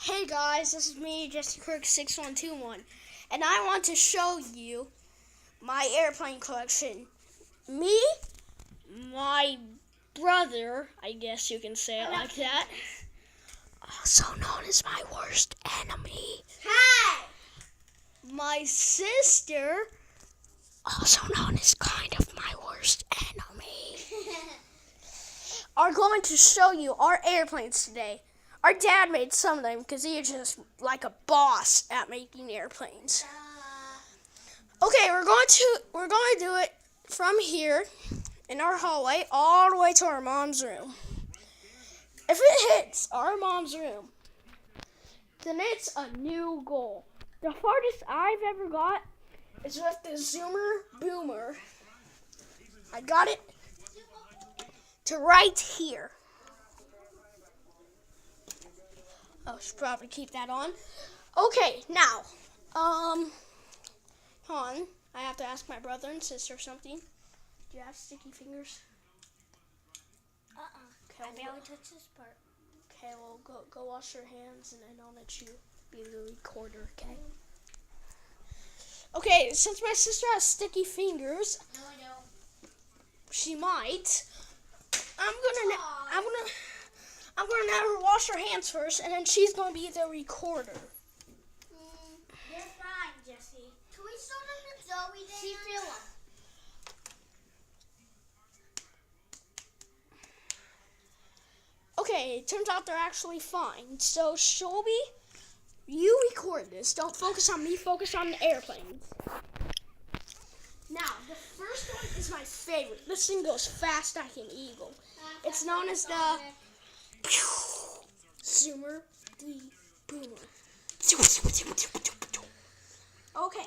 Hey guys, this is me, Jesse Kirk 6121, and I want to show you my airplane collection. Me, my brother, I guess you can say it like that, also known as my worst enemy. Hi! My sister, also known as kind of my worst enemy, are going to show you our airplanes today. Our dad made some of them because he is just like a boss at making airplanes. Okay, we're going to do it from here in our hallway all the way to our mom's room. If it hits our mom's room, then it's a new goal. The farthest I've ever got is with the Zoomer Boomer. I got it to right here. I should probably keep that on. Okay, now, hold on. I have to ask my brother and sister something. Do you have sticky fingers? Okay, I barely touched this part. Okay, well, go wash your hands, and then I'll let you be the recorder, okay? Okay, since my sister has sticky fingers, No, I don't. she might. I'm gonna let her wash her hands first, and then she's gonna be the recorder. You're fine, Jesse. Can we start on the Zoe dance? See Philip. Okay, it turns out they're actually fine. So, Shelby, you record this. Don't focus on me, focus on the airplanes. Now, the first one is my favorite. This thing goes fast like an eagle. It's known as the Zoomer the Boomer. Okay,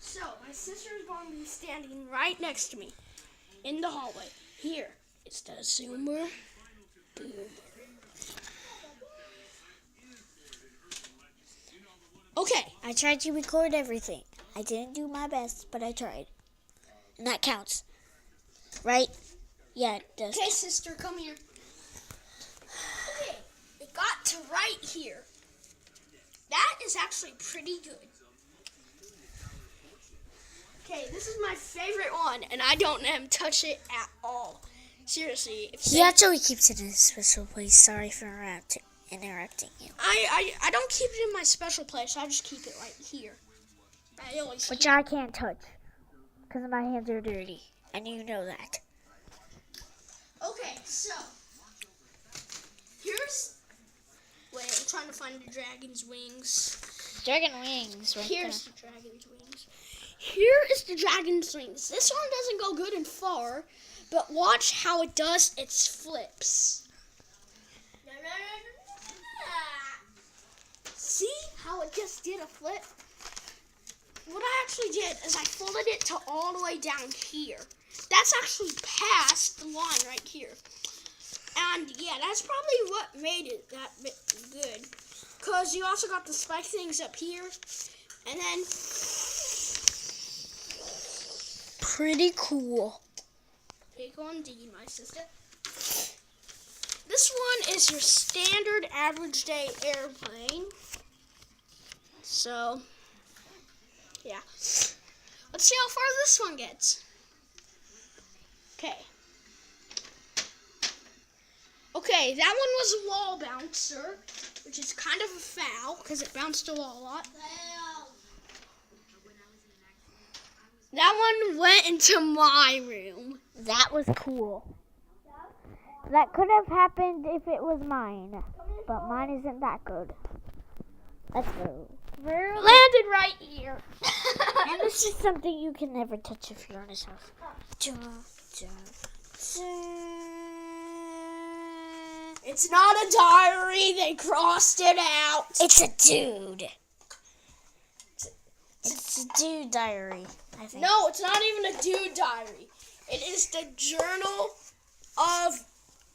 so my sister is going to be standing right next to me in the hallway. Here is the Zoomer Boomer. Okay, I tried to record everything. I didn't do my best, but I tried. And that counts. Right? Yeah, it does. okay, sister, come here. Okay, it got to right here. That is actually pretty good. Okay, this is my favorite one, and I don't let him touch it at all. Seriously. If He actually keeps it in a special place. Sorry for interrupting you. I don't keep it in my special place. I just keep it right here. I always Which keep I can't touch. Because my hands are dirty. And you know that. Okay, so here's. Wait, I'm trying to find the dragon's wings. Dragon wings right Here's the dragon's wings. Here is the dragon's wings. This one doesn't go good and far, but watch how it does its flips. See how it just did a flip? What I actually did is I folded it to all the way down here. That's actually past the line right here. And yeah, that's probably what made it that bit good. Because you also got the spike things up here. And then, pretty cool. Take on D, my sister. This one is your standard average day airplane. So, yeah. Let's see how far this one gets. Okay. Okay, that one was a wall bouncer, which is kind of a foul because it bounced the wall a lot. That one went into my room. That was cool. That could have happened if it was mine. But mine isn't that good. Let's go. Landed right here. And this is something you can never touch if you're on a house. It's not a diary. They crossed it out. It's a dude. It's a dude diary, I think. No, it's not even a dude diary. It is the Journal of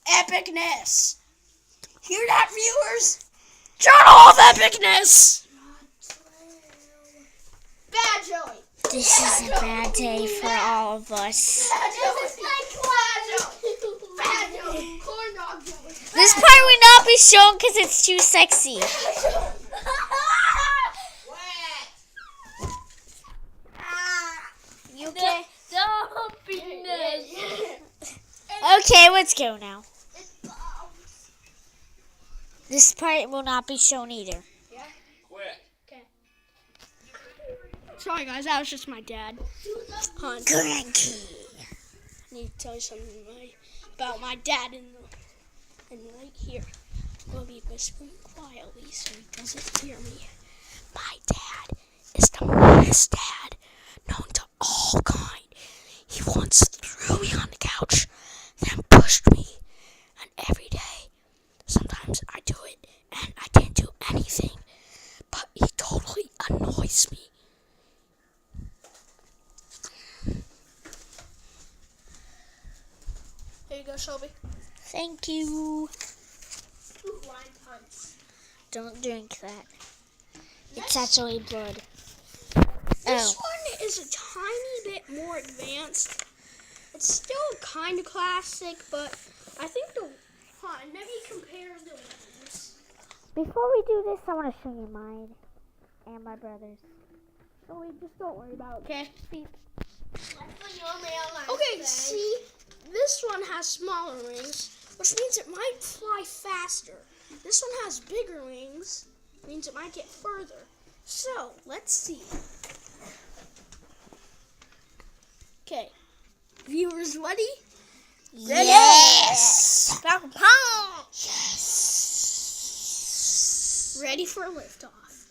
Epicness. Hear that, viewers? Journal of Epicness. Bad Joey. This is a bad day for all of us. Bad Joey. Bad Joey. Corn dog Joey. This part will not be shown because it's too sexy. You okay? Okay, let's go now. This part will not be shown either. Sorry, guys. That was just my dad. Hold on. I need to tell you something about my dad and right here. I'm going to be whispering quietly so he doesn't hear me. My dad is the meanest dad known to all kind. He once threw me on the couch, then pushed me. And every day, sometimes I do it and I didn't do anything. But he totally annoys me. Here you go, Shelby. Thank you. 2 blind punts. Don't drink that. It's actually blood. This one is a tiny bit more advanced. It's still kind of classic, but I think maybe compare the ones. Before we do this, I want to show you mine and my brother's. So we just don't worry about it, okay? Beep. Okay, see, this one has smaller wings, which means it might fly faster. This one has bigger wings, means it might get further. So, let's see. Okay, viewers ready? Yes. Yes. Ready for liftoff.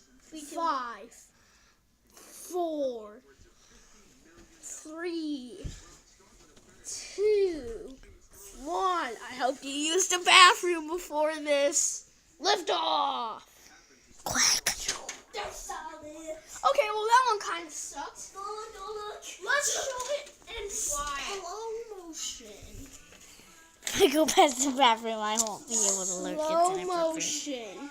5, 4, 3, 2, 1. I hope you used the bathroom before this. Liftoff. Quack. They're solid. Okay, well that one kind of sucks. Let's show it in slow motion. I go past the bathroom. I won't be able to look. It's Slow inappropriate. motion.